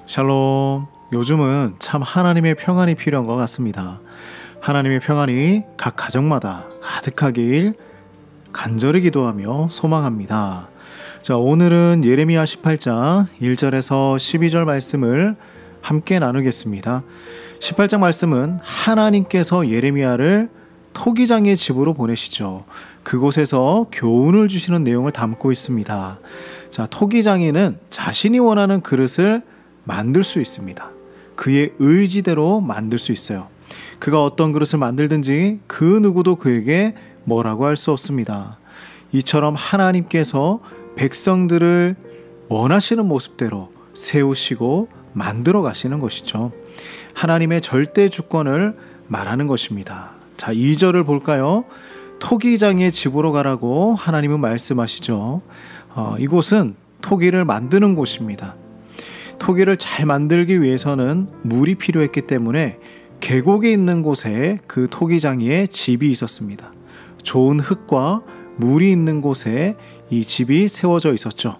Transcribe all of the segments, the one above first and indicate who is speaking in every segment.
Speaker 1: 샬롬. 요즘은 참 하나님의 평안이 필요한 것 같습니다. 하나님의 평안이 각 가정마다 가득하길 간절히 기도하며 소망합니다. 자, 오늘은 예레미야 18장 1절에서 12절 말씀을 함께 나누겠습니다. 18장 말씀은 하나님께서 예레미야를 토기장의 집으로 보내시죠. 그곳에서 교훈을 주시는 내용을 담고 있습니다. 자, 토기장이는 자신이 원하는 그릇을 만들 수 있습니다. 그의 의지대로 만들 수 있어요. 그가 어떤 그릇을 만들든지 그 누구도 그에게 뭐라고 할 수 없습니다. 이처럼 하나님께서 백성들을 원하시는 모습대로 세우시고 만들어 가시는 것이죠. 하나님의 절대 주권을 말하는 것입니다. 자, 2절을 볼까요? 토기장의 집으로 가라고 하나님은 말씀하시죠. 이곳은 토기를 만드는 곳입니다. 토기를 잘 만들기 위해서는 물이 필요했기 때문에 계곡이 있는 곳에 그 토기장이의 집이 있었습니다. 좋은 흙과 물이 있는 곳에 이 집이 세워져 있었죠.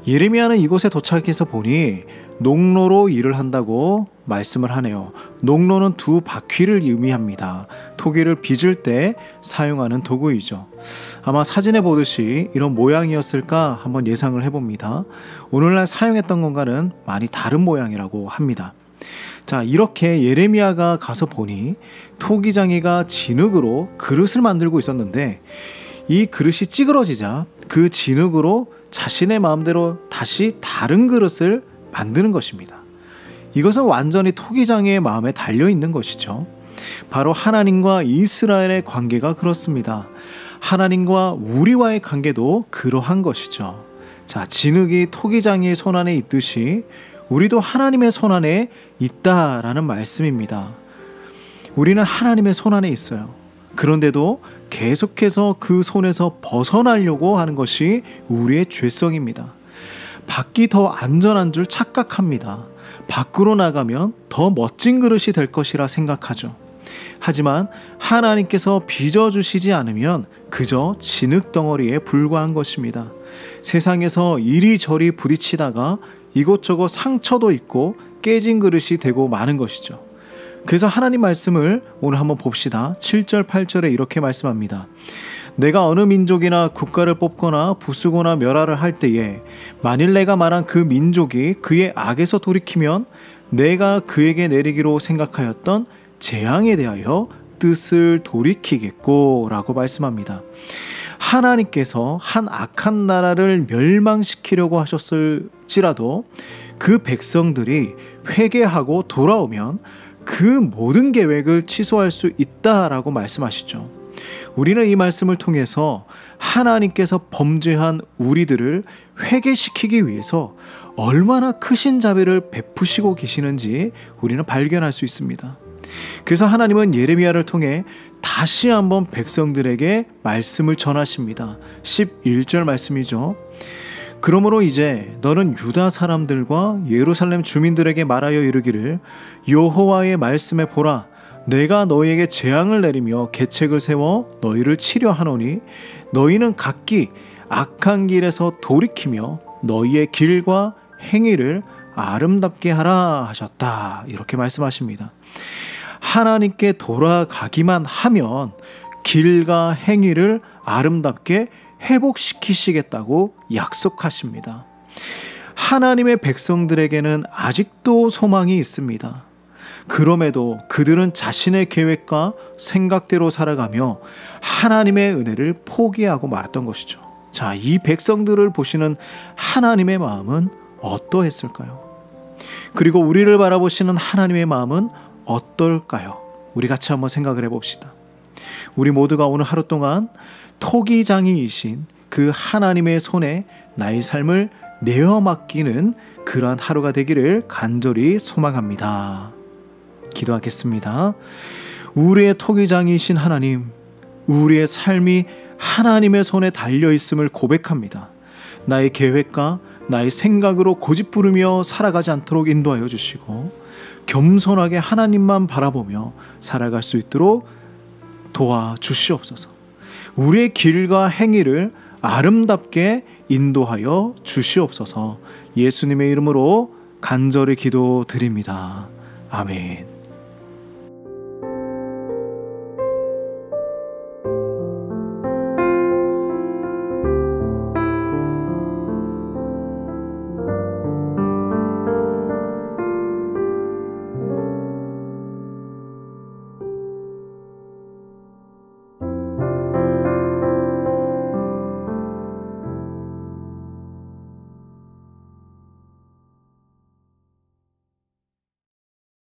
Speaker 1: 예레미야는 이곳에 도착해서 보니 농로로 일을 한다고 말씀을 하네요. 농로는 두 바퀴를 의미합니다. 토기를 빚을 때 사용하는 도구이죠. 아마 사진에 보듯이 이런 모양이었을까 한번 예상을 해봅니다. 오늘날 사용했던 것과는 많이 다른 모양이라고 합니다. 자, 이렇게 예레미야가 가서 보니 토기장이가 진흙으로 그릇을 만들고 있었는데 이 그릇이 찌그러지자 그 진흙으로 자신의 마음대로 다시 다른 그릇을 만드는 것입니다. 이것은 완전히 토기장의 마음에 달려있는 것이죠. 바로 하나님과 이스라엘의 관계가 그렇습니다. 하나님과 우리와의 관계도 그러한 것이죠. 자, 진흙이 토기장의 손안에 있듯이 우리도 하나님의 손안에 있다라는 말씀입니다. 우리는 하나님의 손안에 있어요. 그런데도 계속해서 그 손에서 벗어나려고 하는 것이 우리의 죄성입니다. 밖이 더 안전한 줄 착각합니다. 밖으로 나가면 더 멋진 그릇이 될 것이라 생각하죠. 하지만 하나님께서 빚어주시지 않으면 그저 진흙덩어리에 불과한 것입니다. 세상에서 이리저리 부딪히다가 이곳저곳 상처도 있고 깨진 그릇이 되고 마는 것이죠. 그래서 하나님 말씀을 오늘 한번 봅시다. 7절 8절에 이렇게 말씀합니다. 내가 어느 민족이나 국가를 뽑거나 부수거나 멸하를 할 때에 만일 내가 말한 그 민족이 그의 악에서 돌이키면 내가 그에게 내리기로 생각하였던 재앙에 대하여 뜻을 돌이키겠고 라고 말씀합니다. 하나님께서 한 악한 나라를 멸망시키려고 하셨을지라도 그 백성들이 회개하고 돌아오면 그 모든 계획을 취소할 수 있다라고 말씀하시죠. 우리는 이 말씀을 통해서 하나님께서 범죄한 우리들을 회개시키기 위해서 얼마나 크신 자비를 베푸시고 계시는지 우리는 발견할 수 있습니다. 그래서 하나님은 예레미야를 통해 다시 한번 백성들에게 말씀을 전하십니다. 11절 말씀이죠. 그러므로 이제 너는 유다 사람들과 예루살렘 주민들에게 말하여 이르기를 여호와의 말씀에 보라, 내가 너희에게 재앙을 내리며 계책을 세워 너희를 치려 하노니 너희는 각기 악한 길에서 돌이키며 너희의 길과 행위를 아름답게 하라 하셨다. 이렇게 말씀하십니다. 하나님께 돌아가기만 하면 길과 행위를 아름답게 회복시키시겠다고 약속하십니다. 하나님의 백성들에게는 아직도 소망이 있습니다. 그럼에도 그들은 자신의 계획과 생각대로 살아가며 하나님의 은혜를 포기하고 말았던 것이죠. 자, 이 백성들을 보시는 하나님의 마음은 어떠했을까요? 그리고 우리를 바라보시는 하나님의 마음은 어떨까요? 우리 같이 한번 생각을 해봅시다. 우리 모두가 오늘 하루 동안 토기장이이신 그 하나님의 손에 나의 삶을 내어 맡기는 그러한 하루가 되기를 간절히 소망합니다. 기도하겠습니다. 우리의 토기장이신 하나님, 우리의 삶이 하나님의 손에 달려있음을 고백합니다. 나의 계획과 나의 생각으로 고집부르며 살아가지 않도록 인도하여 주시고 겸손하게 하나님만 바라보며 살아갈 수 있도록 도와주시옵소서. 우리의 길과 행위를 아름답게 인도하여 주시옵소서. 예수님의 이름으로 간절히 기도드립니다. 아멘.